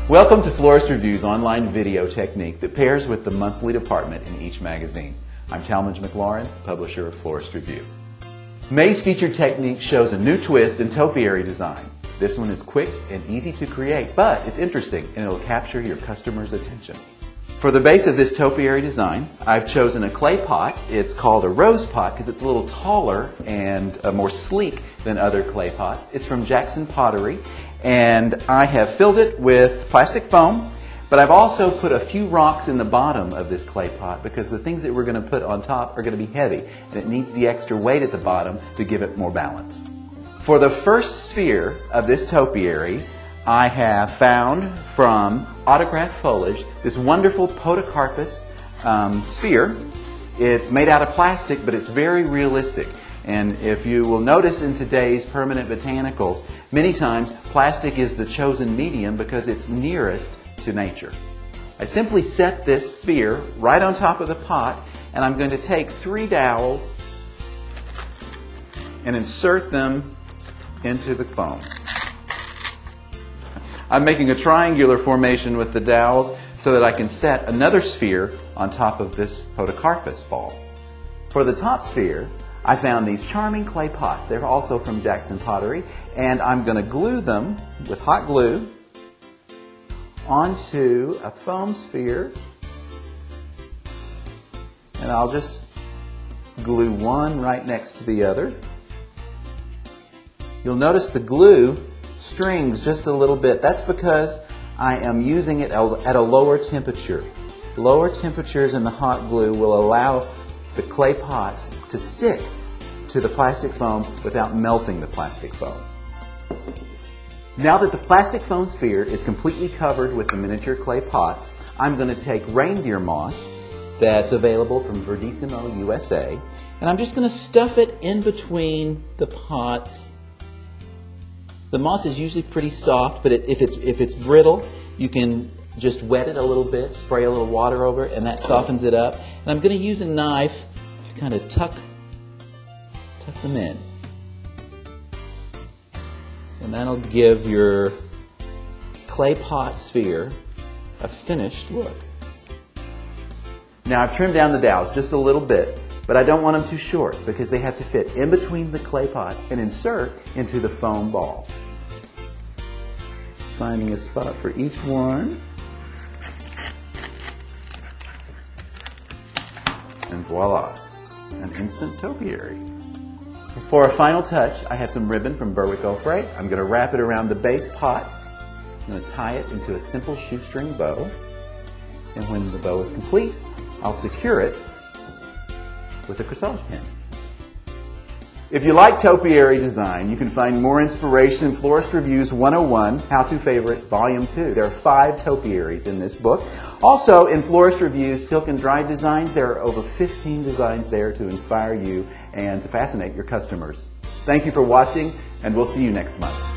Welcome to Florist Review's online video technique that pairs with the monthly department in each magazine. I'm Talmadge McLaurin, publisher of Florist Review. May's featured technique shows a new twist in topiary design. This one is quick and easy to create, but it's interesting and it'll capture your customer's attention. For the base of this topiary design, I've chosen a clay pot. It's called a rose pot because it's a little taller and more sleek than other clay pots. It's from Jackson Pottery, and I have filled it with plastic foam, but I've also put a few rocks in the bottom of this clay pot because the things that we're going to put on top are going to be heavy, and it needs the extra weight at the bottom to give it more balance. For the first sphere of this topiary, I have found from Autograph Foliage this wonderful podocarpus sphere. It's made out of plastic, but it's very realistic. And if you will notice in today's permanent botanicals, many times plastic is the chosen medium because it's nearest to nature. I simply set this sphere right on top of the pot, and I'm going to take 3 dowels and insert them into the foam. I'm making a triangular formation with the dowels so that I can set another sphere on top of this podocarpus ball. For the top sphere, I found these charming clay pots. They're also from Jackson Pottery, and I'm going to glue them with hot glue onto a foam sphere, and I'll just glue one right next to the other. You'll notice the glue strings just a little bit. That's because I am using it at a lower temperature. Lower temperatures in the hot glue will allow the clay pots to stick to the plastic foam without melting the plastic foam. Now that the plastic foam sphere is completely covered with the miniature clay pots, I'm going to take reindeer moss that's available from Verdissimo USA, and I'm just going to stuff it in between the pots. The moss is usually pretty soft, but if it's brittle, you can just wet it a little bit, spray a little water over it, and that softens it up. And I'm going to use a knife to kind of tuck them in. And that'll give your clay pot sphere a finished look. Now I've trimmed down the dowels just a little bit, but I don't want them too short because they have to fit in between the clay pots and insert into the foam ball. Finding a spot for each one. And voila, an instant topiary. For a final touch, I have some ribbon from Berwick Offray. I'm going to wrap it around the base pot. I'm going to tie it into a simple shoestring bow. And when the bow is complete, I'll secure it with a corsage pin. If you like topiary design, you can find more inspiration in Florist Review's 101 How-To Favorites Volume 2. There are 5 topiaries in this book. Also, in Florist Review's Silk and Dry Designs, there are over 15 designs there to inspire you and to fascinate your customers. Thank you for watching, and we'll see you next month.